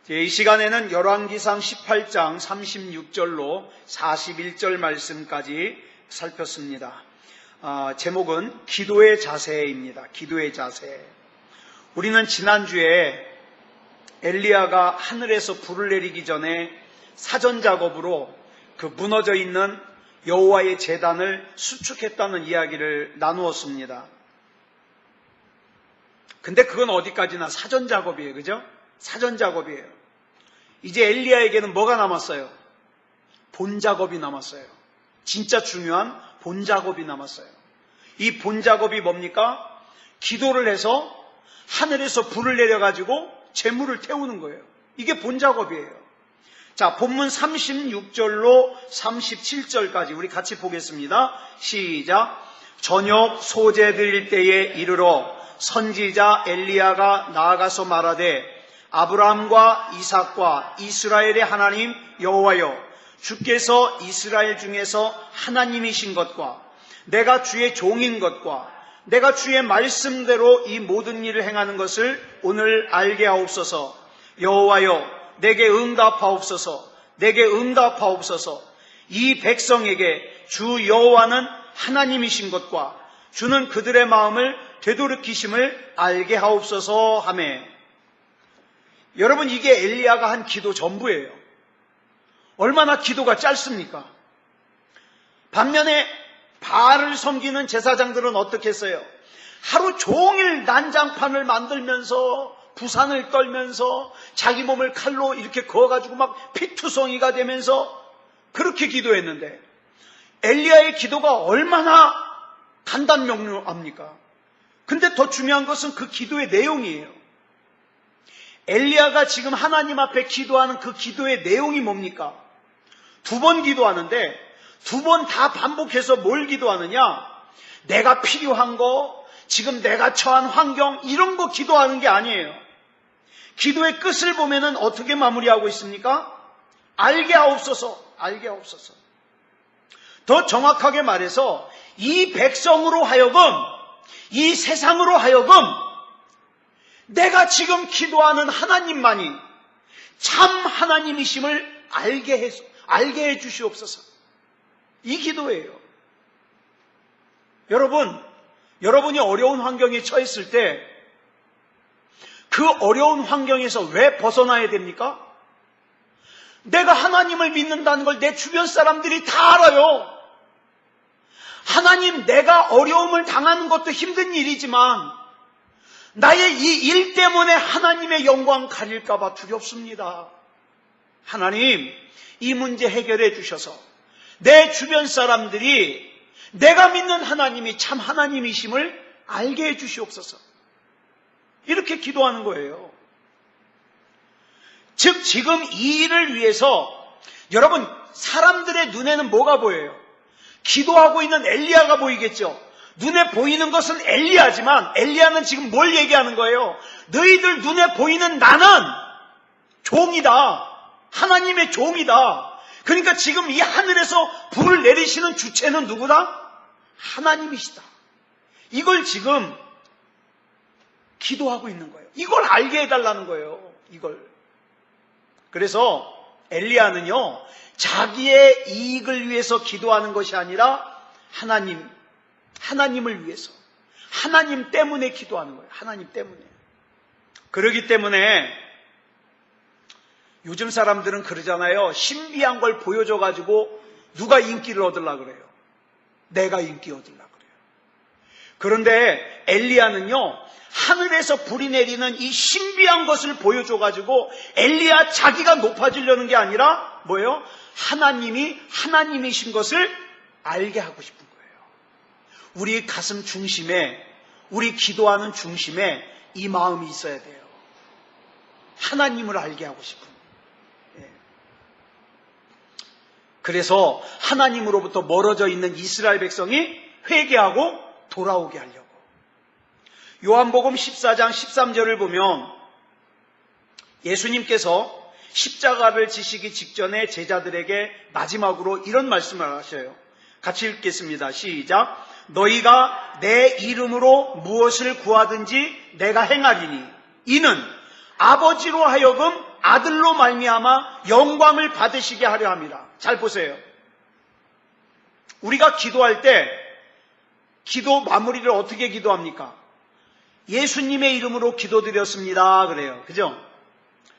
이 시간에는 열왕기상 18장 36절로 41절 말씀까지 살폈습니다. 제목은 기도의 자세입니다. 기도의 자세. 우리는 지난주에 엘리야가 하늘에서 불을 내리기 전에 사전 작업으로 그 무너져 있는 여호와의 제단을 수축했다는 이야기를 나누었습니다. 근데 그건 어디까지나 사전 작업이에요. 그죠? 사전 작업이에요. 이제 엘리야에게는 뭐가 남았어요? 본 작업이 남았어요. 진짜 중요한 본 작업이 남았어요. 이 본 작업이 뭡니까? 기도를 해서 하늘에서 불을 내려가지고 재물을 태우는 거예요. 이게 본 작업이에요. 자, 본문 36절로 37절까지 우리 같이 보겠습니다. 시작. 저녁 소제 드릴 때에 이르러 선지자 엘리야가 나아가서 말하되 아브라함과 이삭과 이스라엘의 하나님 여호와여, 주께서 이스라엘 중에서 하나님이신 것과 내가 주의 종인 것과 내가 주의 말씀대로 이 모든 일을 행하는 것을 오늘 알게 하옵소서. 여호와여, 내게 응답하옵소서. 내게 응답하옵소서. 이 백성에게 주 여호와는 하나님이신 것과 주는 그들의 마음을 되돌이키심을 알게 하옵소서 하매. 여러분, 이게 엘리야가 한 기도 전부예요. 얼마나 기도가 짧습니까? 반면에 바알을 섬기는 제사장들은 어떻게 했어요? 하루 종일 난장판을 만들면서 부산을 떨면서 자기 몸을 칼로 이렇게 그어가지고 막 피투성이가 되면서 그렇게 기도했는데 엘리야의 기도가 얼마나 간단명료합니까? 근데 더 중요한 것은 그 기도의 내용이에요. 엘리야가 지금 하나님 앞에 기도하는 그 기도의 내용이 뭡니까? 2번 기도하는데 2번 다 반복해서 뭘 기도하느냐? 내가 필요한 거, 지금 내가 처한 환경, 이런 거 기도하는 게 아니에요. 기도의 끝을 보면은 어떻게 마무리하고 있습니까? 알게 하옵소서, 알게 하옵소서. 더 정확하게 말해서 이 백성으로 하여금, 이 세상으로 하여금 내가 지금 기도하는 하나님만이 참 하나님이심을 알게 해 주시옵소서. 이 기도예요. 여러분이 어려운 환경에 처했을 때 그 어려운 환경에서 왜 벗어나야 됩니까? 내가 하나님을 믿는다는 걸 내 주변 사람들이 다 알아요. 하나님, 내가 어려움을 당하는 것도 힘든 일이지만 나의 이 일 때문에 하나님의 영광 가릴까 봐 두렵습니다. 하나님, 이 문제 해결해 주셔서 내 주변 사람들이 내가 믿는 하나님이 참 하나님이심을 알게 해 주시옵소서. 이렇게 기도하는 거예요. 즉 지금 이 일을 위해서 여러분, 사람들의 눈에는 뭐가 보여요? 기도하고 있는 엘리야가 보이겠죠. 눈에 보이는 것은 엘리야지만 엘리야는 지금 뭘 얘기하는 거예요? 너희들 눈에 보이는 나는 종이다. 하나님의 종이다. 그러니까 지금 이 하늘에서 불을 내리시는 주체는 누구다? 하나님이시다. 이걸 지금 기도하고 있는 거예요. 이걸 알게 해달라는 거예요. 이걸. 그래서 엘리야는요, 자기의 이익을 위해서 기도하는 것이 아니라 하나님을 위해서, 하나님 때문에 기도하는 거예요. 하나님 때문에. 그러기 때문에 요즘 사람들은 그러잖아요. 신비한 걸 보여줘가지고 누가 인기를 얻으려고 그래요? 내가 인기 얻으려고 그래요. 그런데 엘리야는요, 하늘에서 불이 내리는 이 신비한 것을 보여줘가지고 엘리야 자기가 높아지려는 게 아니라 뭐예요? 하나님이 하나님이신 것을 알게 하고 싶은 거예요. 우리 가슴 중심에, 우리 기도하는 중심에 이 마음이 있어야 돼요. 하나님을 알게 하고 싶은. 그래서 하나님으로부터 멀어져 있는 이스라엘 백성이 회개하고 돌아오게 하려고. 요한복음 14장 13절을 보면 예수님께서 십자가를 지시기 직전에 제자들에게 마지막으로 이런 말씀을 하셔요. 같이 읽겠습니다. 시작. 너희가 내 이름으로 무엇을 구하든지 내가 행하리니 이는 아버지로 하여금 아들로 말미암아 영광을 받으시게 하려 합니다. 잘 보세요. 우리가 기도할 때 기도 마무리를 어떻게 기도합니까? 예수님의 이름으로 기도드렸습니다. 그래요. 그죠?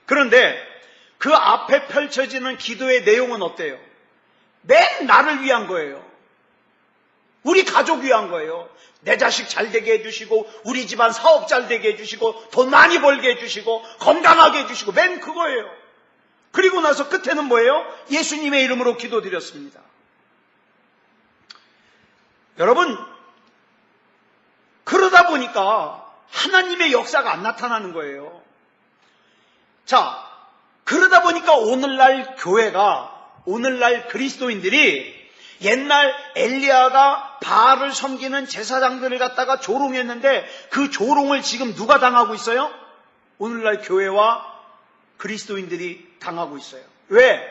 그런데 그 앞에 펼쳐지는 기도의 내용은 어때요? 맨 나를 위한 거예요. 우리 가족 위한 거예요. 내 자식 잘 되게 해주시고, 우리 집안 사업 잘 되게 해주시고, 돈 많이 벌게 해주시고, 건강하게 해주시고, 맨 그거예요. 그리고 나서 끝에는 뭐예요? 예수님의 이름으로 기도드렸습니다. 여러분, 그러다 보니까 하나님의 역사가 안 나타나는 거예요. 자, 그러다 보니까 오늘날 교회가, 오늘날 그리스도인들이 옛날 엘리야가 바알을 섬기는 제사장들을 갖다가 조롱했는데 그 조롱을 지금 누가 당하고 있어요? 오늘날 교회와 그리스도인들이 당하고 있어요. 왜?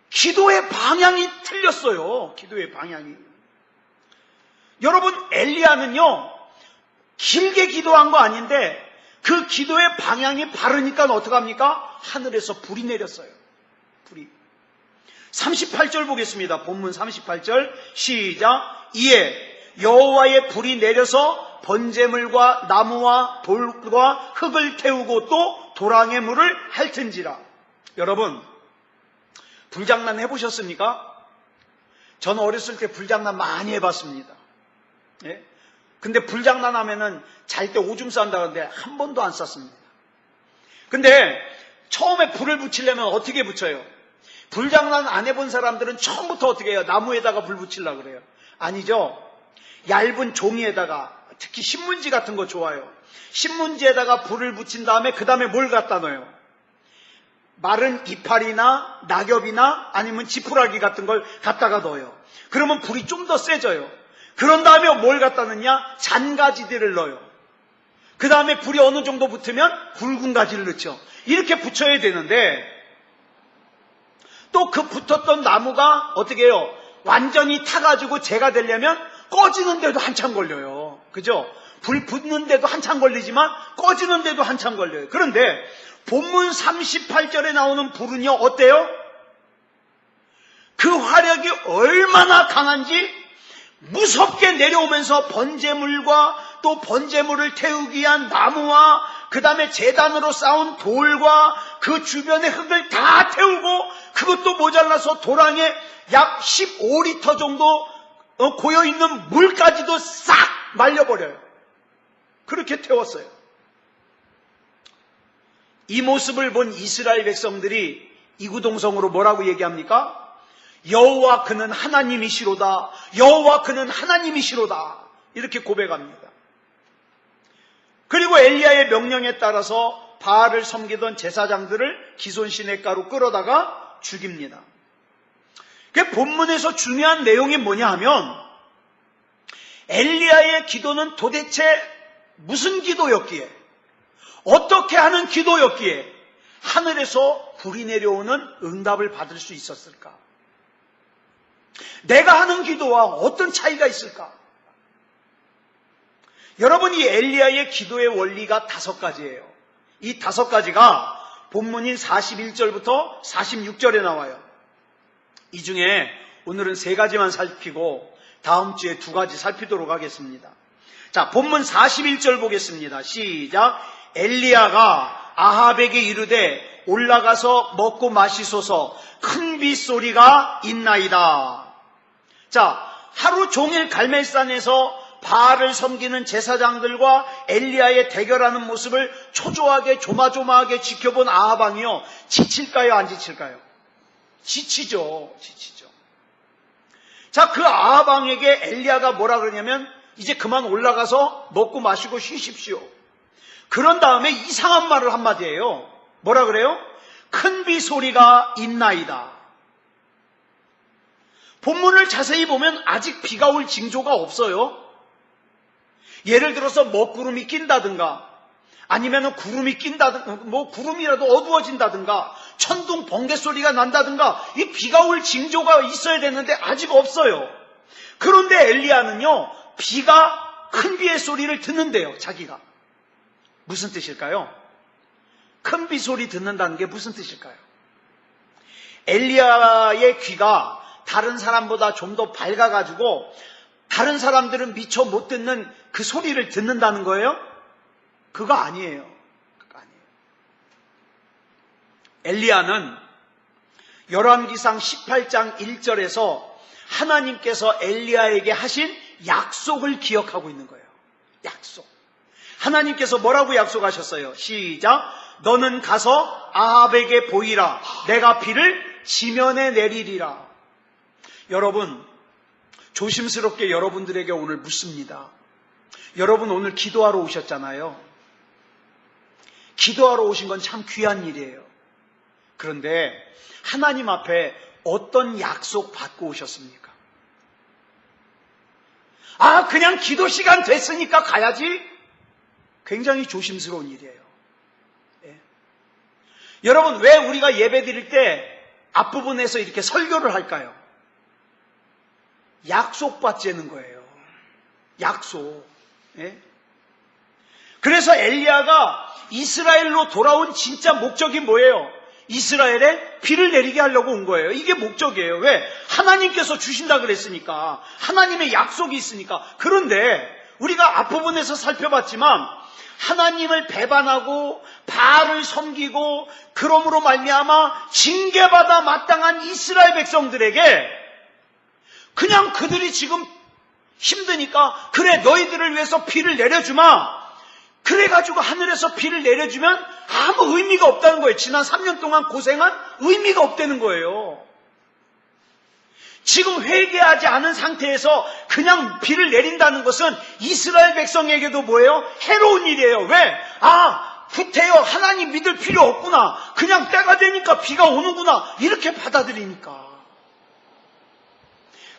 기도의 방향이 틀렸어요. 기도의 방향이. 여러분, 엘리야는요 길게 기도한 거 아닌데 그 기도의 방향이 바르니까 어떡합니까? 하늘에서 불이 내렸어요. 불이. 38절 보겠습니다. 본문 38절 시작. 이에 여호와의 불이 내려서 번제물과 나무와 돌과 흙을 태우고 또 도랑의 물을 핥은지라. 여러분, 불장난 해보셨습니까? 저는 어렸을 때 불장난 많이 해봤습니다. 예? 근데 불장난 하면은 잘 때 오줌 싼다는데 한 번도 안 쌌습니다. 근데 처음에 불을 붙이려면 어떻게 붙여요? 불장난 안 해본 사람들은 처음부터 어떻게 해요? 나무에다가 불 붙이려고 그래요. 아니죠. 얇은 종이에다가, 특히 신문지 같은 거 좋아요. 신문지에다가 불을 붙인 다음에 그 다음에 뭘 갖다 넣어요? 마른 이파리나 낙엽이나 아니면 지푸라기 같은 걸 갖다가 넣어요. 그러면 불이 좀 더 세져요. 그런 다음에 뭘 갖다 넣냐? 잔가지들을 넣어요. 그 다음에 불이 어느 정도 붙으면 굵은 가지를 넣죠. 이렇게 붙여야 되는데 또 그 붙었던 나무가 어떻게 해요? 완전히 타가지고 재가 되려면 꺼지는데도 한참 걸려요. 그죠? 불 붙는데도 한참 걸리지만 꺼지는데도 한참 걸려요. 그런데 본문 38절에 나오는 불은요 어때요? 그 화력이 얼마나 강한지 무섭게 내려오면서 번제물과 또 번제물을 태우기 위한 나무와 그 다음에 제단으로 쌓은 돌과 그 주변의 흙을 다 태우고 그것도 모자라서 도랑에 약 15리터 정도 고여있는 물까지도 싹 말려버려요. 그렇게 태웠어요. 이 모습을 본 이스라엘 백성들이 이구동성으로 뭐라고 얘기합니까? 여호와 그는 하나님이시로다. 여호와 그는 하나님이시로다. 이렇게 고백합니다. 그리고 엘리야의 명령에 따라서 바알을 섬기던 제사장들을 기손 시냇가로 끌어다가 죽입니다. 그 본문에서 중요한 내용이 뭐냐 하면 엘리야의 기도는 도대체 무슨 기도였기에, 어떻게 하는 기도였기에 하늘에서 불이 내려오는 응답을 받을 수 있었을까? 내가 하는 기도와 어떤 차이가 있을까? 여러분, 이 엘리야의 기도의 원리가 5가지예요. 이 5가지가 본문인 41절부터 46절에 나와요. 이 중에 오늘은 3가지만 살피고 다음 주에 2가지 살피도록 하겠습니다. 자, 본문 41절 보겠습니다. 시작. 엘리야가 아합에게 이르되 올라가서 먹고 마시소서, 큰 빗소리가 있나이다. 자, 하루 종일 갈멜산에서 바알을 섬기는 제사장들과 엘리야의 대결하는 모습을 초조하게 조마조마하게 지켜본 아합 왕이요, 지칠까요 안 지칠까요? 지치죠. 자, 그 아합 왕에게 엘리야가 뭐라 그러냐면 이제 그만 올라가서 먹고 마시고 쉬십시오. 그런 다음에 이상한 말을 한마디 해요. 뭐라 그래요? 큰 비 소리가 있나이다. 본문을 자세히 보면 아직 비가 올 징조가 없어요. 예를 들어서 먹구름이 낀다든가 아니면 구름이 낀다든가 뭐 구름이라도 어두워진다든가 천둥 번개 소리가 난다든가 이 비가 올 징조가 있어야 되는데 아직 없어요. 그런데 엘리야는요 비가 큰 비의 소리를 듣는데요. 자기가 무슨 뜻일까요? 큰 비소리 듣는다는 게 무슨 뜻일까요? 엘리야의 귀가 다른 사람보다 좀 더 밝아가지고 다른 사람들은 미처 못 듣는 그 소리를 듣는다는 거예요? 그거 아니에요. 그거 아니에요. 엘리야는 열왕기상 18장 1절에서 하나님께서 엘리야에게 하신 약속을 기억하고 있는 거예요. 약속. 하나님께서 뭐라고 약속하셨어요? 시작. 너는 가서 아합에게 보이라. 내가 비를 지면에 내리리라. 여러분, 조심스럽게 여러분들에게 오늘 묻습니다. 여러분 오늘 기도하러 오셨잖아요. 기도하러 오신 건 참 귀한 일이에요. 그런데 하나님 앞에 어떤 약속 받고 오셨습니까? 그냥 기도 시간 됐으니까 가야지? 굉장히 조심스러운 일이에요. 예. 여러분, 왜 우리가 예배 드릴 때 앞부분에서 이렇게 설교를 할까요? 약속받자는 거예요. 약속. 예? 그래서 엘리야가 이스라엘로 돌아온 진짜 목적이 뭐예요? 이스라엘에 비를 내리게 하려고 온 거예요. 이게 목적이에요. 왜? 하나님께서 주신다 그랬으니까. 하나님의 약속이 있으니까. 그런데 우리가 앞부분에서 살펴봤지만 하나님을 배반하고 바알을 섬기고 그러므로 말미암아 징계받아 마땅한 이스라엘 백성들에게 그냥 그들이 지금 힘드니까 그래 너희들을 위해서 비를 내려주마. 그래가지고 하늘에서 비를 내려주면 아무 의미가 없다는 거예요. 지난 3년 동안 고생한 의미가 없다는 거예요. 지금 회개하지 않은 상태에서 그냥 비를 내린다는 것은 이스라엘 백성에게도 뭐예요? 해로운 일이에요. 왜? 구태여 하나님 믿을 필요 없구나. 그냥 때가 되니까 비가 오는구나. 이렇게 받아들이니까.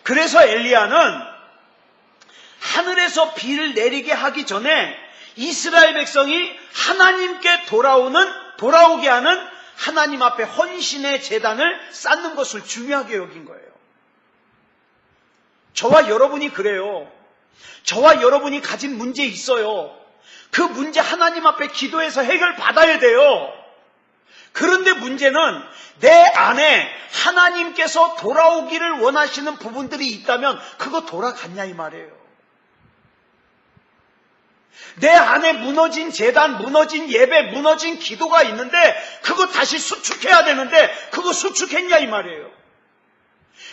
그래서 엘리야는 하늘에서 비를 내리게 하기 전에 이스라엘 백성이 하나님께 돌아오게 하는 하나님 앞에 헌신의 제단을 쌓는 것을 중요하게 여긴 거예요. 저와 여러분이 그래요. 저와 여러분이 가진 문제 있어요. 그 문제 하나님 앞에 기도해서 해결받아야 돼요. 그런데 문제는 내 안에 하나님께서 돌아오기를 원하시는 부분들이 있다면 그거 돌아갔냐 이 말이에요. 내 안에 무너진 제단, 무너진 예배, 무너진 기도가 있는데 그거 다시 수축해야 되는데 그거 수축했냐 이 말이에요.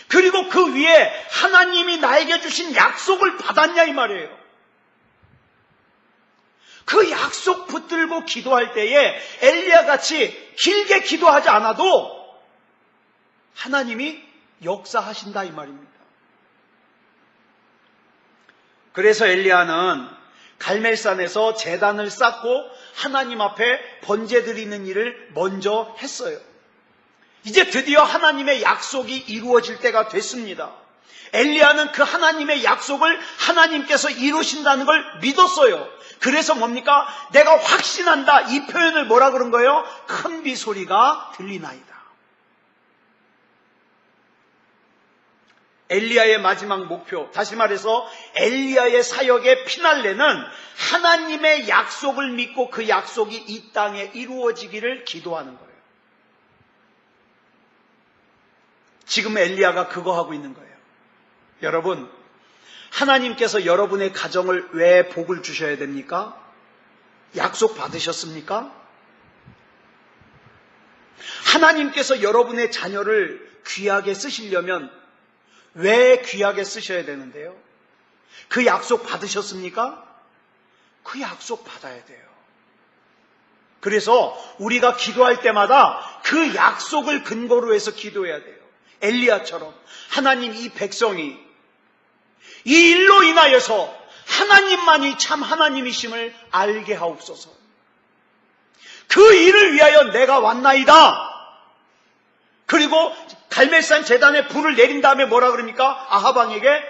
그리고 그 위에 하나님이 나에게 주신 약속을 받았냐 이 말이에요. 그 약속 붙들고 기도할 때에 엘리야같이 길게 기도하지 않아도 하나님이 역사하신다 이 말입니다. 그래서 엘리야는 갈멜산에서 제단을 쌓고 하나님 앞에 번제 드리는 일을 먼저 했어요. 이제 드디어 하나님의 약속이 이루어질 때가 됐습니다. 엘리야는 그 하나님의 약속을 하나님께서 이루신다는 걸 믿었어요. 그래서 뭡니까? 내가 확신한다. 이 표현을 뭐라 그런 거예요? 큰 비소리가 들리나이다. 엘리야의 마지막 목표, 다시 말해서 엘리야의 사역의 피날레는 하나님의 약속을 믿고 그 약속이 이 땅에 이루어지기를 기도하는 거예요. 지금 엘리야가 그거 하고 있는 거예요. 여러분, 하나님께서 여러분의 가정을 왜 복을 주셔야 됩니까? 약속 받으셨습니까? 하나님께서 여러분의 자녀를 귀하게 쓰시려면 왜 귀하게 쓰셔야 되는데요? 그 약속 받으셨습니까? 그 약속 받아야 돼요. 그래서 우리가 기도할 때마다 그 약속을 근거로 해서 기도해야 돼요. 엘리야처럼 하나님 이 백성이 이 일로 인하여서 하나님만이 참 하나님이심을 알게 하옵소서. 그 일을 위하여 내가 왔나이다. 그리고 갈멜산 제단에 불을 내린 다음에 뭐라 그럽니까? 아합왕에게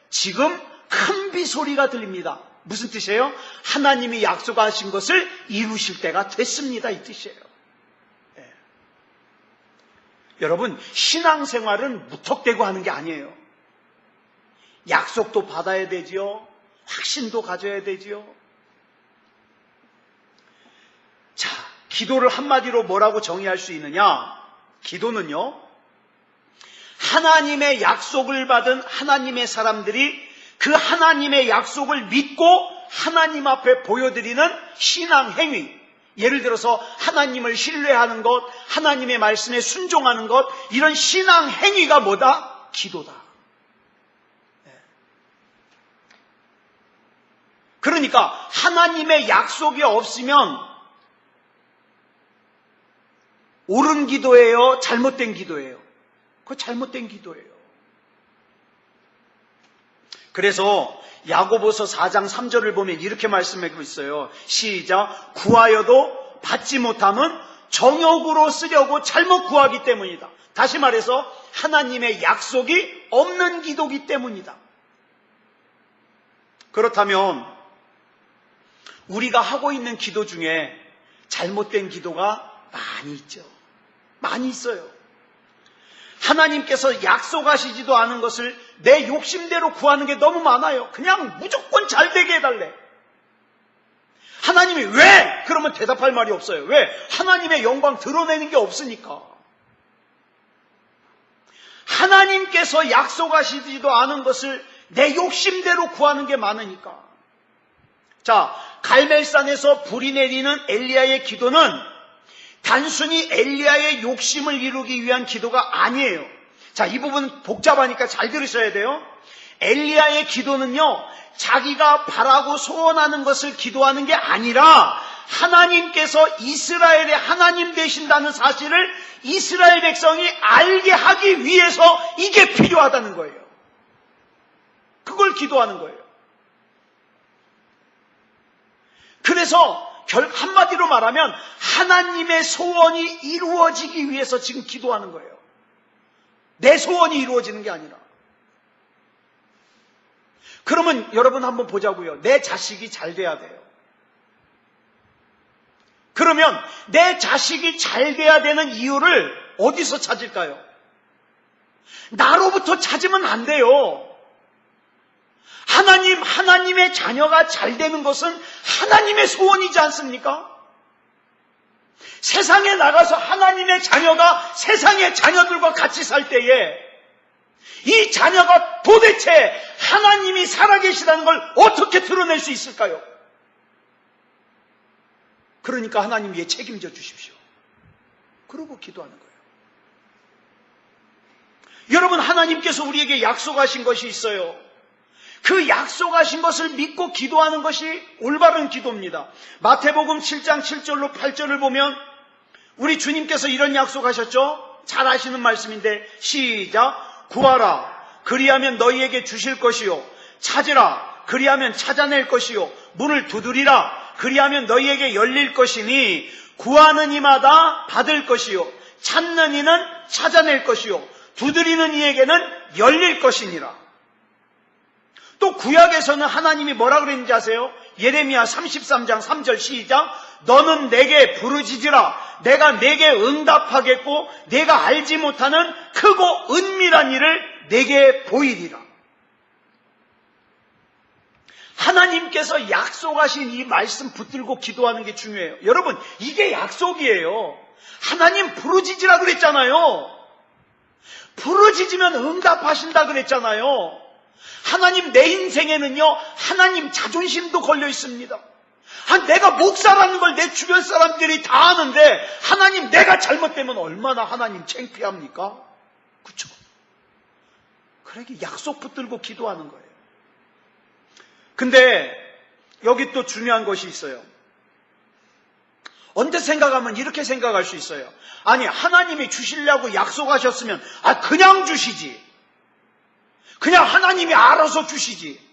지금 큰 비소리가 들립니다. 무슨 뜻이에요? 하나님이 약속하신 것을 이루실 때가 됐습니다. 이 뜻이에요. 네. 여러분, 신앙생활은 무턱대고 하는 게 아니에요. 약속도 받아야 되지요. 확신도 가져야 되지요. 자, 기도를 한마디로 뭐라고 정의할 수 있느냐? 기도는요, 하나님의 약속을 받은 하나님의 사람들이 그 하나님의 약속을 믿고 하나님 앞에 보여드리는 신앙 행위. 예를 들어서 하나님을 신뢰하는 것, 하나님의 말씀에 순종하는 것, 이런 신앙 행위가 뭐다? 기도다. 그러니까 하나님의 약속이 없으면 옳은 기도예요? 잘못된 기도예요? 그거 잘못된 기도예요. 그래서 야고보서 4장 3절을 보면 이렇게 말씀하고 있어요. 시작. 구하여도 받지 못함은 정욕으로 쓰려고 잘못 구하기 때문이다. 다시 말해서 하나님의 약속이 없는 기도기 때문이다. 그렇다면 우리가 하고 있는 기도 중에 잘못된 기도가 많이 있죠. 많이 있어요. 하나님께서 약속하시지도 않은 것을 내 욕심대로 구하는 게 너무 많아요. 그냥 무조건 잘 되게 해달래. 하나님이 왜? 그러면 대답할 말이 없어요. 왜? 하나님의 영광 드러내는 게 없으니까. 하나님께서 약속하시지도 않은 것을 내 욕심대로 구하는 게 많으니까. 자, 갈멜산에서 불이 내리는 엘리야의 기도는 단순히 엘리야의 욕심을 이루기 위한 기도가 아니에요. 자, 이 부분 복잡하니까 잘 들으셔야 돼요. 엘리야의 기도는요, 자기가 바라고 소원하는 것을 기도하는 게 아니라 하나님께서 이스라엘의 하나님 되신다는 사실을 이스라엘 백성이 알게 하기 위해서 이게 필요하다는 거예요. 그걸 기도하는 거예요. 그래서 한마디로 말하면 하나님의 소원이 이루어지기 위해서 지금 기도하는 거예요. 내 소원이 이루어지는 게 아니라. 그러면 여러분 한번 보자고요. 내 자식이 잘 돼야 돼요. 그러면 내 자식이 잘 돼야 되는 이유를 어디서 찾을까요? 나로부터 찾으면 안 돼요. 하나님의 자녀가 잘 되는 것은 하나님의 소원이지 않습니까? 세상에 나가서 하나님의 자녀가 세상의 자녀들과 같이 살 때에 이 자녀가 도대체 하나님이 살아계시다는 걸 어떻게 드러낼 수 있을까요? 그러니까 하나님 얘 책임져 주십시오. 그러고 기도하는 거예요. 여러분, 하나님께서 우리에게 약속하신 것이 있어요. 그 약속하신 것을 믿고 기도하는 것이 올바른 기도입니다. 마태복음 7장 7절로 8절을 보면 우리 주님께서 이런 약속하셨죠? 잘 아시는 말씀인데 시작. 구하라 그리하면 너희에게 주실 것이요 찾으라 그리하면 찾아낼 것이요 문을 두드리라 그리하면 너희에게 열릴 것이니 구하는 이마다 받을 것이요 찾는 이는 찾아낼 것이요 두드리는 이에게는 열릴 것이니라. 또 구약에서는 하나님이 뭐라 그랬는지 아세요? 예레미야 33장 3절 시작. 너는 내게 부르짖으라 내가 내게 응답하겠고 내가 알지 못하는 크고 은밀한 일을 내게 보이리라. 하나님께서 약속하신 이 말씀 붙들고 기도하는 게 중요해요. 여러분, 이게 약속이에요. 하나님 부르짖으라 그랬잖아요. 부르짖으면 응답하신다 그랬잖아요. 하나님, 내 인생에는요 하나님 자존심도 걸려 있습니다. 내가 목사라는 걸 내 주변 사람들이 다 아는데 하나님, 내가 잘못되면 얼마나 하나님 창피합니까? 그렇죠? 그러게 약속 붙들고 기도하는 거예요. 근데 여기 또 중요한 것이 있어요. 언제 생각하면 이렇게 생각할 수 있어요. 아니, 하나님이 주시려고 약속하셨으면 그냥 주시지. 그냥 하나님이 알아서 주시지.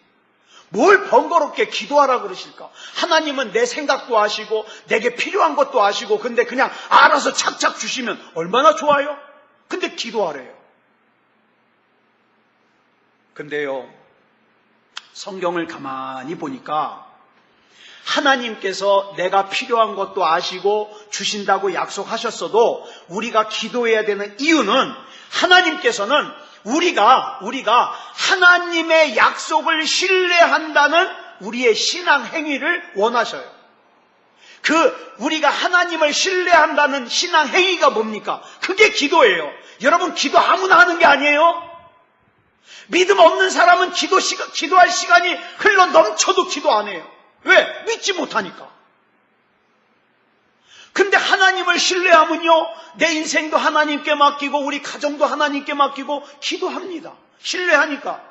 뭘 번거롭게 기도하라 그러실까? 하나님은 내 생각도 아시고 내게 필요한 것도 아시고 근데 그냥 알아서 착착 주시면 얼마나 좋아요? 근데 기도하래요. 근데요, 성경을 가만히 보니까 하나님께서 내가 필요한 것도 아시고 주신다고 약속하셨어도 우리가 기도해야 되는 이유는 하나님께서는 우리가 하나님의 약속을 신뢰한다는 우리의 신앙 행위를 원하셔요. 우리가 하나님을 신뢰한다는 신앙 행위가 뭡니까? 그게 기도예요. 여러분, 기도 아무나 하는 게 아니에요. 믿음 없는 사람은 기도할 시간이 흘러 넘쳐도 기도 안 해요. 왜? 믿지 못하니까. 근데 하나님을 신뢰하면요, 내 인생도 하나님께 맡기고 우리 가정도 하나님께 맡기고 기도합니다. 신뢰하니까.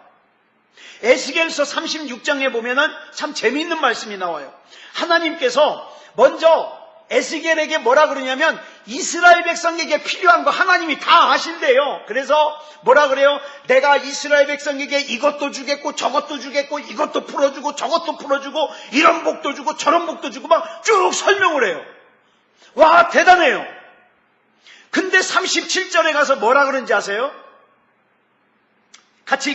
에스겔서 36장에 보면은 참 재미있는 말씀이 나와요. 하나님께서 먼저 에스겔에게 뭐라 그러냐면 이스라엘 백성에게 필요한 거 하나님이 다 아신대요. 그래서 뭐라 그래요? 내가 이스라엘 백성에게 이것도 주겠고 저것도 주겠고 이것도 풀어주고 저것도 풀어주고 이런 복도 주고 저런 복도 주고 막 쭉 설명을 해요. 와, 대단해요. 근데 37절에 가서 뭐라 그런지 아세요? 같이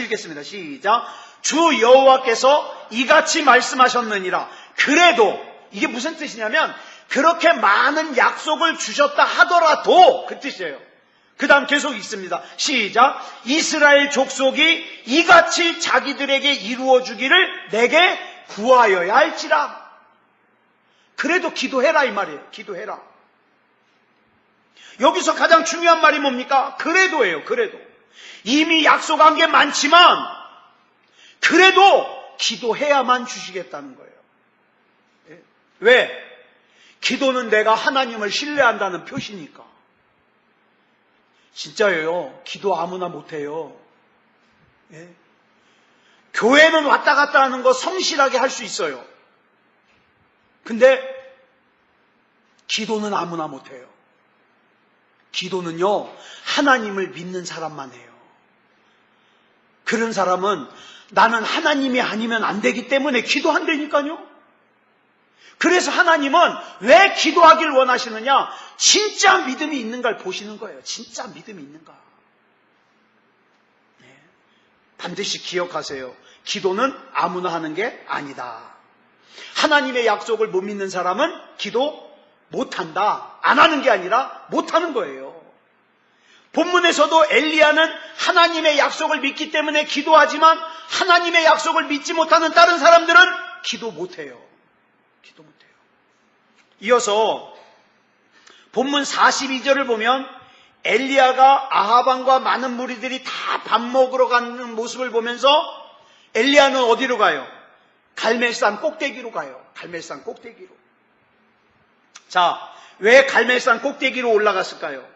읽겠습니다. 시작. 주 여호와께서 이같이 말씀하셨느니라. 그래도 이게 무슨 뜻이냐면 그렇게 많은 약속을 주셨다 하더라도 그 뜻이에요. 그 다음 계속 있습니다. 시작. 이스라엘 족속이 이같이 자기들에게 이루어주기를 내게 구하여야 할지라. 그래도 기도해라 이 말이에요. 기도해라. 여기서 가장 중요한 말이 뭡니까? 그래도예요. 그래도. 이미 약속한 게 많지만 그래도 기도해야만 주시겠다는 거예요. 왜? 기도는 내가 하나님을 신뢰한다는 표시니까. 진짜예요. 기도 아무나 못해요. 예? 교회는 왔다 갔다 하는 거 성실하게 할 수 있어요. 근데 기도는 아무나 못해요. 기도는요, 하나님을 믿는 사람만 해요. 그런 사람은 나는 하나님이 아니면 안 되기 때문에 기도한다니까요. 그래서 하나님은 왜 기도하길 원하시느냐? 진짜 믿음이 있는가를 보시는 거예요. 진짜 믿음이 있는가. 네. 반드시 기억하세요. 기도는 아무나 하는 게 아니다. 하나님의 약속을 못 믿는 사람은 기도 못한다. 안 하는 게 아니라 못하는 거예요. 본문에서도 엘리야는 하나님의 약속을 믿기 때문에 기도하지만 하나님의 약속을 믿지 못하는 다른 사람들은 기도 못해요. 기도 못해요. 이어서 본문 42절을 보면 엘리야가 아하방과 많은 무리들이 다 밥 먹으러 가는 모습을 보면서 엘리야는 어디로 가요? 갈멜산 꼭대기로 가요. 갈멜산 꼭대기로. 자, 왜 갈멜산 꼭대기로 올라갔을까요?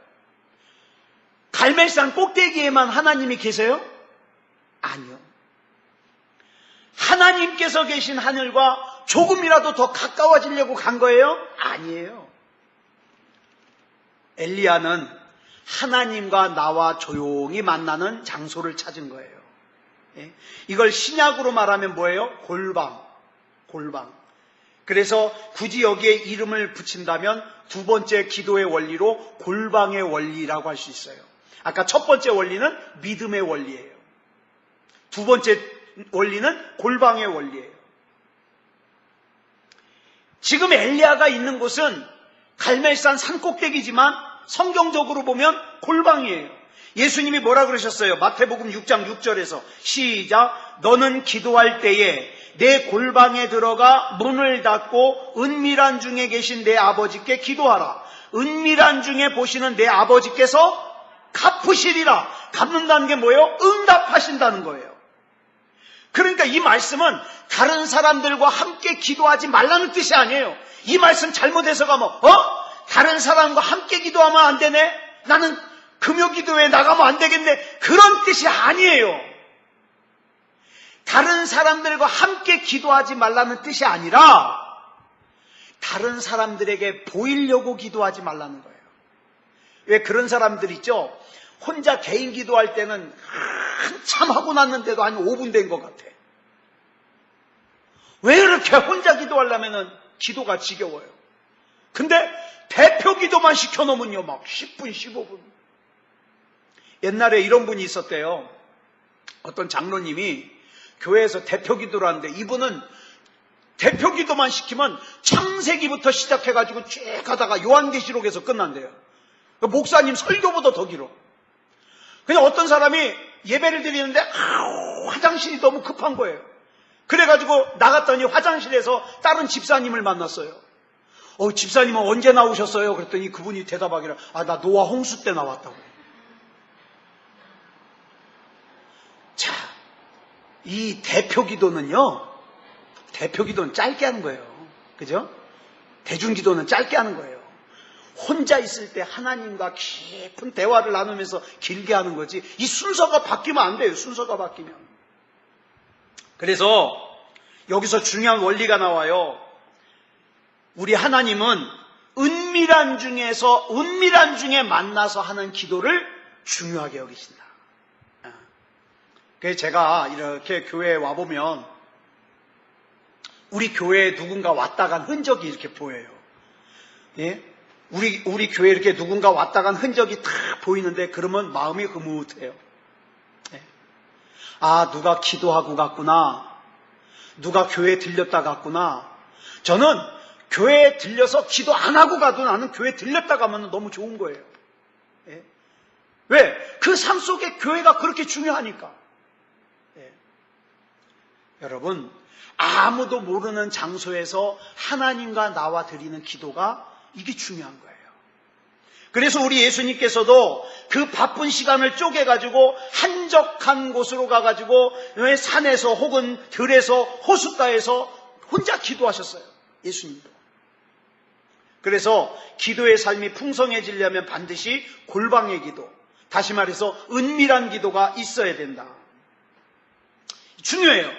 갈멜산 꼭대기에만 하나님이 계세요? 아니요. 하나님께서 계신 하늘과 조금이라도 더 가까워지려고 간 거예요? 아니에요. 엘리야는 하나님과 나와 조용히 만나는 장소를 찾은 거예요. 이걸 신약으로 말하면 뭐예요? 골방. 그래서 굳이 여기에 이름을 붙인다면 두 번째 기도의 원리로 골방의 원리라고 할 수 있어요. 아까 첫 번째 원리는 믿음의 원리예요. 두 번째 원리는 골방의 원리예요. 지금 엘리야가 있는 곳은 갈멜산 산꼭대기지만 성경적으로 보면 골방이에요. 예수님이 뭐라 그러셨어요? 마태복음 6장 6절에서 시작. 너는 기도할 때에 내 골방에 들어가 문을 닫고 은밀한 중에 계신 내 아버지께 기도하라. 은밀한 중에 보시는 내 아버지께서 갚으시리라. 갚는다는 게 뭐예요? 응답하신다는 거예요. 그러니까 이 말씀은 다른 사람들과 함께 기도하지 말라는 뜻이 아니에요. 이 말씀 잘못 해석하면 다른 사람과 함께 기도하면 안 되네? 나는 금요기도회에 나가면 안 되겠네? 그런 뜻이 아니에요. 다른 사람들과 함께 기도하지 말라는 뜻이 아니라 다른 사람들에게 보이려고 기도하지 말라는 거예요. 왜 그런 사람들 있죠? 혼자 개인 기도할 때는 한참 하고 났는데도 한 5분 된 것 같아. 왜 이렇게 혼자 기도하려면 기도가 지겨워요. 근데 대표 기도만 시켜놓으면요 막 10분 15분. 옛날에 이런 분이 있었대요. 어떤 장로님이 교회에서 대표 기도를 하는데 이분은 대표 기도만 시키면 창세기부터 시작해가지고 쭉 가다가 요한계시록에서 끝난대요. 목사님 설교보다 더 길어. 그냥 어떤 사람이 예배를 드리는데 화장실이 너무 급한 거예요. 그래가지고 나갔더니 화장실에서 다른 집사님을 만났어요. 집사님은 언제 나오셨어요? 그랬더니 그분이 대답하기를, 나 노아 홍수 때 나왔다고. 자, 이 대표 기도는 짧게 하는 거예요. 그죠? 대중 기도는 짧게 하는 거예요. 혼자 있을 때 하나님과 깊은 대화를 나누면서 길게 하는 거지. 이 순서가 바뀌면 안 돼요. 순서가 바뀌면. 그래서 여기서 중요한 원리가 나와요. 우리 하나님은 은밀한 중에 만나서 하는 기도를 중요하게 여기신다. 그래서 제가 이렇게 교회에 와보면 우리 교회에 누군가 왔다 간 흔적이 이렇게 보여요. 예? 우리 교회에 이렇게 누군가 왔다 간 흔적이 다 보이는데 그러면 마음이 흐뭇해요. 예. 누가 기도하고 갔구나. 누가 교회에 들렸다 갔구나. 저는 교회에 들려서 기도 안 하고 가도 나는 교회에 들렸다 가면 너무 좋은 거예요. 예. 왜? 그 삶 속에 교회가 그렇게 중요하니까. 예. 여러분, 아무도 모르는 장소에서 하나님과 나와 드리는 기도가 이게 중요한 거예요. 그래서 우리 예수님께서도 그 바쁜 시간을 쪼개가지고 한적한 곳으로 가가지고 산에서 혹은 들에서 호숫가에서 혼자 기도하셨어요. 예수님도. 그래서 기도의 삶이 풍성해지려면 반드시 골방의 기도, 다시 말해서 은밀한 기도가 있어야 된다. 중요해요.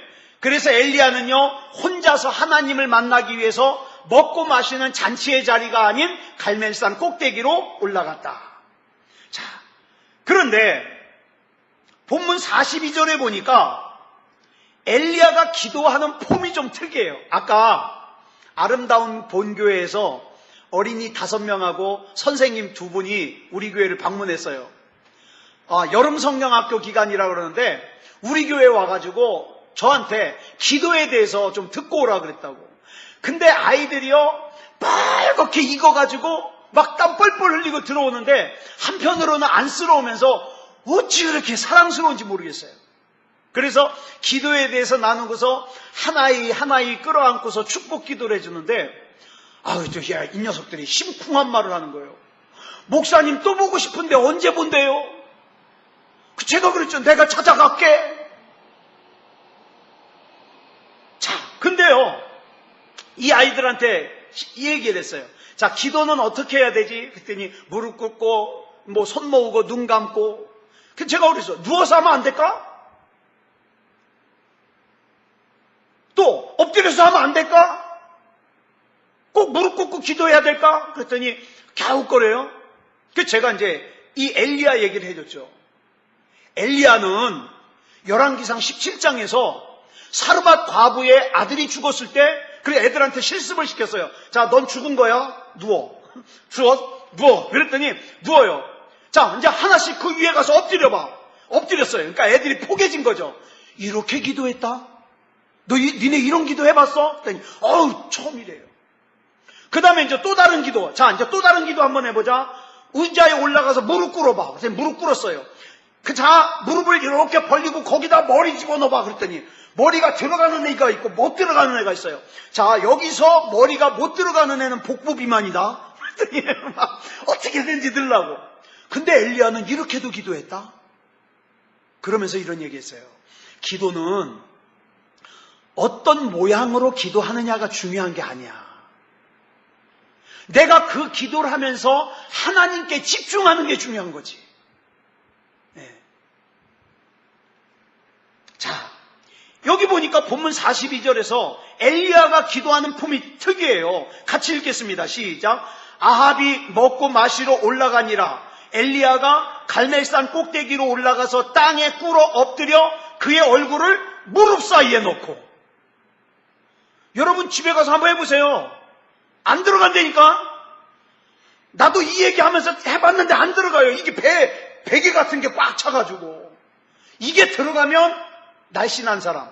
그래서 엘리야는요, 혼자서 하나님을 만나기 위해서 먹고 마시는 잔치의 자리가 아닌 갈멜산 꼭대기로 올라갔다. 자, 그런데 본문 42절에 보니까 엘리야가 기도하는 폼이 좀 특이해요. 아까 아름다운 본교회에서 어린이 5명하고 선생님 2분이 우리 교회를 방문했어요. 여름 성경학교 기간이라고 그러는데 우리 교회에 와가지고 저한테 기도에 대해서 좀 듣고 오라 그랬다고. 근데 아이들이요 빨갛게 익어가지고 막 땀 뻘뻘 흘리고 들어오는데 한편으로는 안쓰러우면서 어찌 그렇게 사랑스러운지 모르겠어요. 그래서 기도에 대해서 나누고서 하나이 끌어안고서 축복 기도를 해주는데 이 녀석들이 심쿵한 말을 하는 거예요. 목사님 또 보고 싶은데 언제 본대요? 제가 그랬죠. 내가 찾아갈게. 자, 근데요 이 아이들한테 이 얘기를 했어요. 자, 기도는 어떻게 해야 되지? 그랬더니 무릎 꿇고 손 모으고 눈 감고. 제가 그랬어요. 누워서 하면 안 될까? 또 엎드려서 하면 안 될까? 꼭 무릎 꿇고 기도해야 될까? 그랬더니 갸웃거려요. 그래서 제가 이제 이 엘리야 얘기를 해줬죠. 엘리야는 열왕기상 17장에서 사르밧 과부의 아들이 죽었을 때 그래 애들한테 실습을 시켰어요. 자, 넌 죽은 거야. 누워. 누워. 그랬더니 누워요. 자, 이제 하나씩 그 위에 가서 엎드려봐. 엎드렸어요. 그러니까 애들이 포개진 거죠. 이렇게 기도했다? 니네 이런 기도 해봤어? 그랬더니 처음이래요. 그 다음에 이제 또 다른 기도. 자, 이제 또 다른 기도 한번 해보자. 의자에 올라가서 무릎 꿇어봐. 그래서 무릎 꿇었어요. 자, 무릎을 이렇게 벌리고 거기다 머리 집어넣어봐. 그랬더니 머리가 들어가는 애가 있고 못 들어가는 애가 있어요. 자, 여기서 머리가 못 들어가는 애는 복부 비만이다. 그랬더니 막 어떻게든지 들라고. 근데 엘리야는 이렇게도 기도했다. 그러면서 이런 얘기했어요. 기도는 어떤 모양으로 기도하느냐가 중요한 게 아니야. 내가 그 기도를 하면서 하나님께 집중하는 게 중요한 거지. 네. 자, 여기 보니까 본문 42절에서 엘리야가 기도하는 폼이 특이해요. 같이 읽겠습니다. 시작. 아합이 먹고 마시러 올라가니라. 엘리야가 갈멜산 꼭대기로 올라가서 땅에 꿇어 엎드려 그의 얼굴을 무릎 사이에 놓고. 여러분 집에 가서 한번 해보세요. 안 들어간다니까? 나도 이 얘기하면서 해봤는데 안 들어가요. 이게 베개 같은 게 꽉 차가지고. 이게 들어가면 날씬한 사람,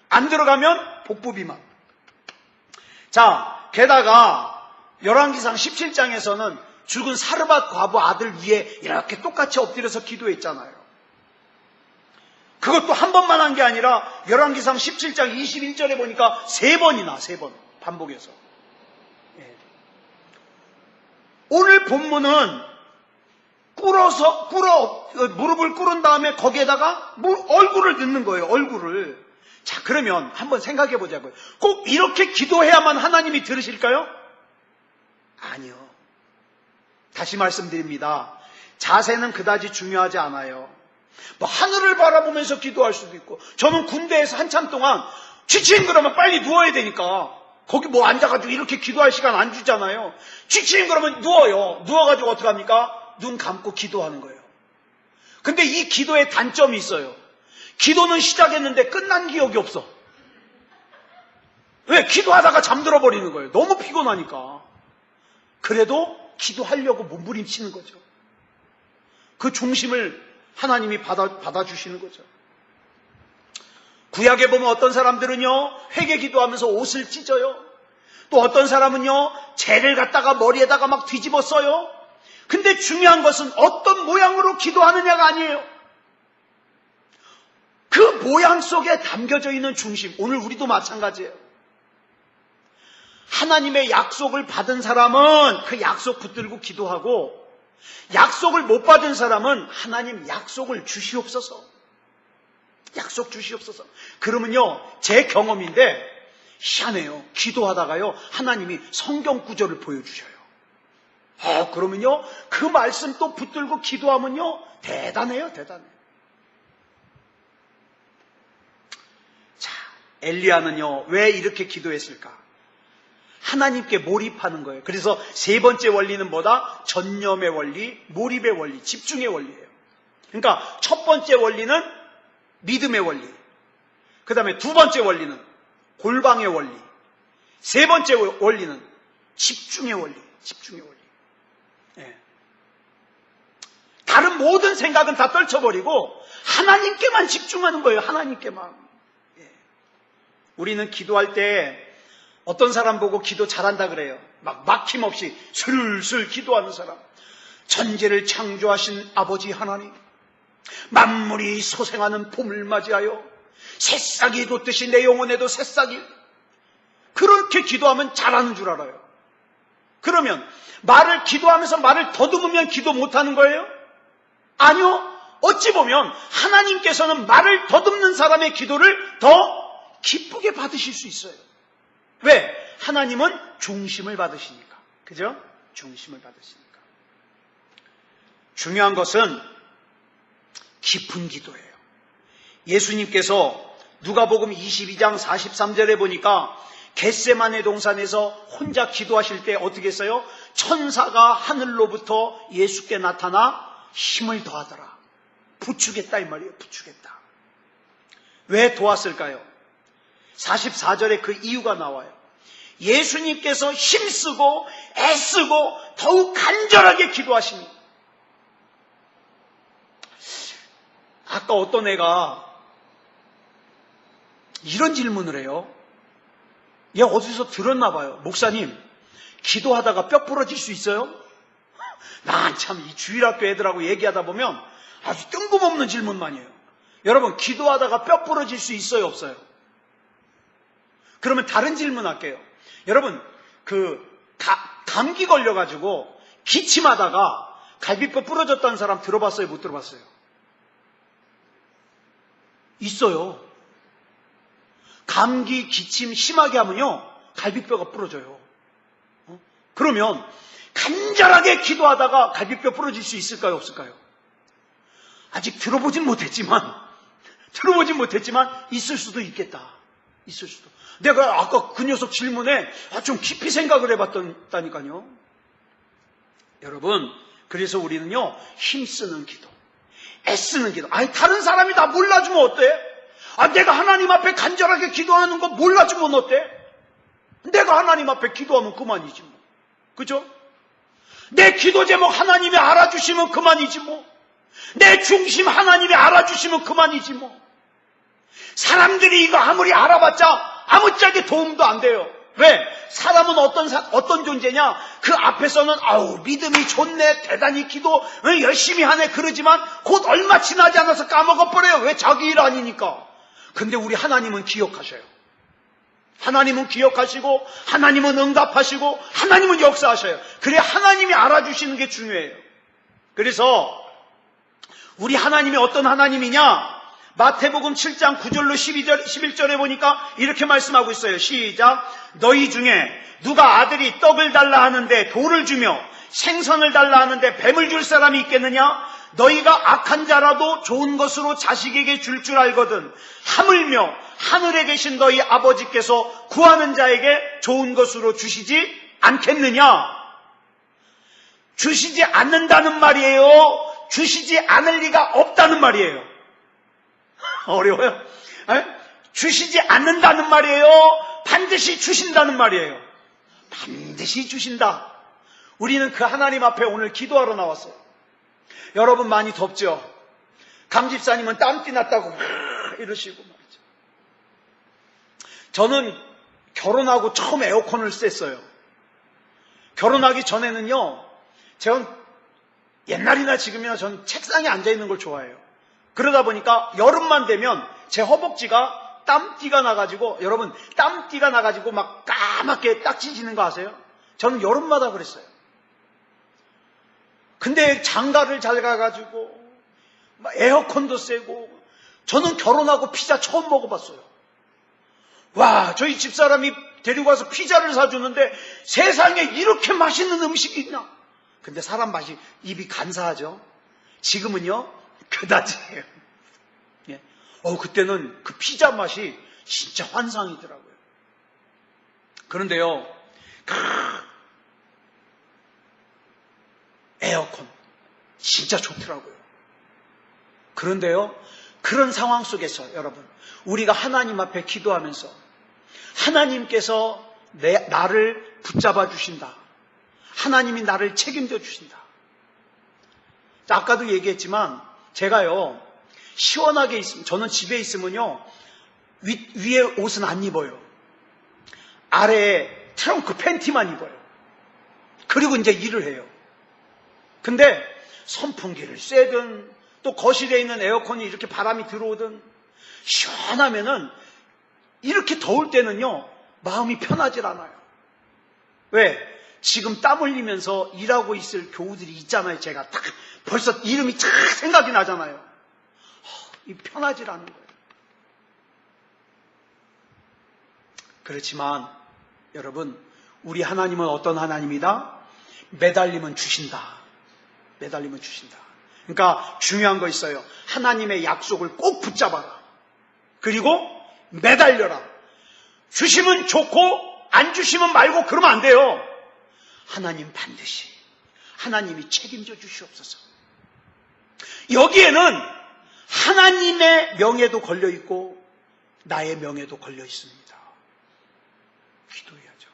안 들어가면 복부 비만. 자, 게다가 열왕기상 17장에서는 죽은 사르밧 과부 아들 위에 이렇게 똑같이 엎드려서 기도했잖아요. 그것도 한 번만 한 게 아니라 열왕기상 17장 21절에 보니까 3번 반복해서. 예. 오늘 본문은 무릎을 꿇은 다음에 거기에다가 얼굴을 넣는 거예요. 얼굴을. 자, 그러면 한번 생각해 보자고요. 꼭 이렇게 기도해야만 하나님이 들으실까요? 아니요. 다시 말씀드립니다. 자세는 그다지 중요하지 않아요. 뭐 하늘을 바라보면서 기도할 수도 있고, 저는 군대에서 한참 동안 지친 그러면 빨리 누워야 되니까 거기 뭐 앉아가지고 이렇게 기도할 시간 안 주잖아요. 지친 그러면 누워요. 누워가지고 어떻게 합니까? 눈 감고 기도하는 거예요. 근데 이 기도에 단점이 있어요. 기도는 시작했는데 끝난 기억이 없어. 왜? 기도하다가 잠들어 버리는 거예요. 너무 피곤하니까. 그래도 기도하려고 몸부림치는 거죠. 그 중심을 하나님이 받아주시는 거죠. 구약에 보면 어떤 사람들은요, 회개 기도하면서 옷을 찢어요. 또 어떤 사람은요, 재를 갖다가 머리에다가 막 뒤집어 써요. 근데 중요한 것은 어떤 모양으로 기도하느냐가 아니에요. 그 모양 속에 담겨져 있는 중심. 오늘 우리도 마찬가지예요. 하나님의 약속을 받은 사람은 그 약속 붙들고 기도하고, 약속을 못 받은 사람은 하나님 약속을 주시옵소서. 약속 주시옵소서. 그러면요, 제 경험인데 희한해요. 기도하다가요, 하나님이 성경 구절을 보여주셔요. 그러면요, 그 말씀 또 붙들고 기도하면요, 대단해요, 대단해요. 자, 엘리야는요, 왜 이렇게 기도했을까? 하나님께 몰입하는 거예요. 그래서 세 번째 원리는 뭐다? 전념의 원리, 몰입의 원리, 집중의 원리예요. 그러니까 첫 번째 원리는 믿음의 원리, 그 다음에 두 번째 원리는 골방의 원리, 세 번째 원리는 집중의 원리, 집중의 원리. 예. 다른 모든 생각은 다 떨쳐버리고 하나님께만 집중하는 거예요. 하나님께만. 예. 우리는 기도할 때 어떤 사람 보고 기도 잘한다 그래요. 막 막힘없이 술술 기도하는 사람. 천지를 창조하신 아버지 하나님, 만물이 소생하는 봄을 맞이하여 새싹이 돋듯이 내 영혼에도 새싹이, 그렇게 기도하면 잘하는 줄 알아요. 그러면 기도하면서 말을 더듬으면 기도 못하는 거예요? 아니요. 어찌 보면 하나님께서는 말을 더듬는 사람의 기도를 더 기쁘게 받으실 수 있어요. 왜? 하나님은 중심을 받으시니까. 그죠? 중심을 받으시니까. 중요한 것은 깊은 기도예요. 예수님께서 누가복음 22장 43절에 보니까 겟세마네 동산에서 혼자 기도하실 때 어떻게 했어요? 천사가 하늘로부터 예수께 나타나 힘을 더하더라. 부추겠다 이 말이에요. 부추겠다. 왜 도왔을까요? 44절에 그 이유가 나와요. 예수님께서 힘쓰고 애쓰고 더욱 간절하게 기도하십니다. 아까 어떤 애가 이런 질문을 해요. 얘 어디서 들었나 봐요. 목사님, 기도하다가 뼈 부러질 수 있어요? 난 참 이 주일학교 애들하고 얘기하다 보면 아주 뜬금없는 질문만 해요. 여러분, 기도하다가 뼈 부러질 수 있어요, 없어요? 그러면 다른 질문 할게요. 여러분, 감기 걸려가지고 기침하다가 갈비뼈 부러졌다는 사람 들어봤어요, 못 들어봤어요? 있어요. 감기, 기침 심하게 하면요, 갈비뼈가 부러져요. 그러면 간절하게 기도하다가 갈비뼈 부러질 수 있을까요, 없을까요? 아직 들어보진 못했지만 있을 수도 있겠다. 있을 수도. 내가 아까 그 녀석 질문에 좀 깊이 생각을 해봤다니까요. 여러분, 그래서 우리는요, 힘쓰는 기도, 애쓰는 기도. 다른 사람이 다 몰라주면 어때? 내가 하나님 앞에 간절하게 기도하는 거 몰라주면 어때? 내가 하나님 앞에 기도하면 그만이지 뭐. 그죠? 내 기도 제목 하나님이 알아주시면 그만이지 뭐. 내 중심 하나님이 알아주시면 그만이지 뭐. 사람들이 이거 아무리 알아봤자 아무짝에 도움도 안 돼요. 왜? 사람은 어떤 존재냐? 그 앞에서는 믿음이 좋네, 대단히 기도 열심히 하네 그러지만 곧 얼마 지나지 않아서 까먹어버려요. 왜? 자기 일 아니니까. 근데 우리 하나님은 기억하셔요. 하나님은 기억하시고 하나님은 응답하시고 하나님은 역사하셔요. 그래 하나님이 알아주시는 게 중요해요. 그래서 우리 하나님이 어떤 하나님이냐? 마태복음 7장 9절로 11절에 보니까 이렇게 말씀하고 있어요. 시작. 너희 중에 누가 아들이 떡을 달라 하는데 돌을 주며 생선을 달라 하는데 뱀을 줄 사람이 있겠느냐? 너희가 악한 자라도 좋은 것으로 자식에게 줄 줄 알거든 하물며 하늘에 계신 너희 아버지께서 구하는 자에게 좋은 것으로 주시지 않겠느냐? 주시지 않는다는 말이에요? 주시지 않을 리가 없다는 말이에요? 어려워요? 에? 주시지 않는다는 말이에요? 반드시 주신다는 말이에요? 반드시 주신다. 우리는 그 하나님 앞에 오늘 기도하러 나왔어요. 여러분 많이 덥죠? 강 집사님은 땀띠 났다고 이러시고 말이죠. 저는 결혼하고 처음 에어컨을 쐈어요. 결혼하기 전에는요, 제가 옛날이나 지금이나 저는 책상에 앉아있는 걸 좋아해요. 그러다 보니까 여름만 되면 제 허벅지가 땀띠가 나가지고, 여러분 땀띠가 나가지고 막 까맣게 딱지지는 거 아세요? 저는 여름마다 그랬어요. 근데 장가를 잘 가가지고 에어컨도 쐬고, 저는 결혼하고 피자 처음 먹어봤어요. 와, 저희 집사람이 데리고 와서 피자를 사주는데 세상에 이렇게 맛있는 음식이 있나? 근데 사람 맛이 입이 간사하죠. 지금은요 그다지예요. 예. 그때는 그 피자 맛이 진짜 환상이더라고요. 그런데요, 에어컨 진짜 좋더라고요. 그런데요, 그런 상황 속에서 여러분, 우리가 하나님 앞에 기도하면서 하나님께서 나를 붙잡아 주신다. 하나님이 나를 책임져 주신다. 아까도 얘기했지만 제가요, 시원하게 있으면, 저는 집에 있으면요 위에 옷은 안 입어요. 아래에 트렁크 팬티만 입어요. 그리고 이제 일을 해요. 근데 선풍기를 쐬든 또 거실에 있는 에어컨이 이렇게 바람이 들어오든 시원하면은, 이렇게 더울 때는요 마음이 편하질 않아요. 왜? 지금 땀 흘리면서 일하고 있을 교우들이 있잖아요. 제가 딱 벌써 이름이 쫙 생각이 나잖아요. 편하질 않은 거예요. 그렇지만 여러분, 우리 하나님은 어떤 하나님이다? 매달리면 주신다. 매달리면 주신다. 그러니까 중요한 거 있어요. 하나님의 약속을 꼭 붙잡아라. 그리고 매달려라. 주시면 좋고 안 주시면 말고 그러면 안 돼요. 하나님 반드시, 하나님이 책임져 주시옵소서. 여기에는 하나님의 명예도 걸려 있고 나의 명예도 걸려 있습니다. 기도해야죠.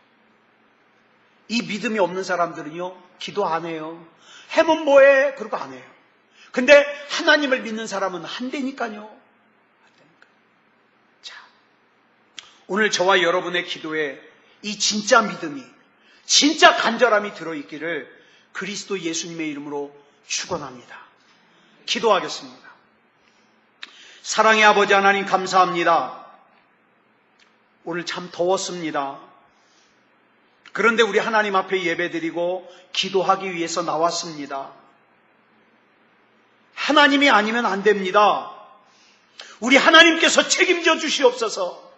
이 믿음이 없는 사람들은요 기도 안 해요. 해면 뭐해? 그러고 안 해요. 근데 하나님을 믿는 사람은 한다니까요. 자, 오늘 저와 여러분의 기도에 이 진짜 믿음이, 진짜 간절함이 들어있기를 그리스도 예수님의 이름으로 축원합니다. 기도하겠습니다. 사랑의 아버지 하나님, 감사합니다. 오늘 참 더웠습니다. 그런데 우리 하나님 앞에 예배드리고 기도하기 위해서 나왔습니다. 하나님이 아니면 안 됩니다. 우리 하나님께서 책임져 주시옵소서.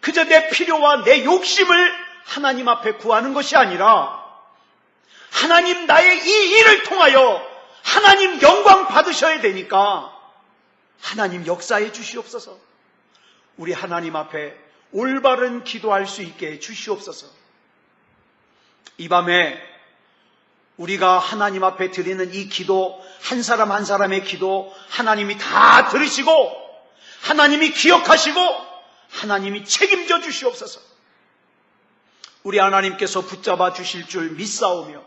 그저 내 필요와 내 욕심을 하나님 앞에 구하는 것이 아니라 하나님, 나의 이 일을 통하여 하나님 영광 받으셔야 되니까 하나님 역사해 주시옵소서. 우리 하나님 앞에 올바른 기도할 수 있게 해 주시옵소서. 이 밤에 우리가 하나님 앞에 드리는 이 기도, 한 사람 한 사람의 기도 하나님이 다 들으시고 하나님이 기억하시고 하나님이 책임져 주시옵소서. 우리 하나님께서 붙잡아 주실 줄 믿사오며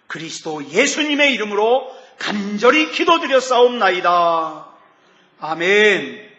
그리스도 예수님의 이름으로 간절히 기도드렸사옵나이다. 아멘.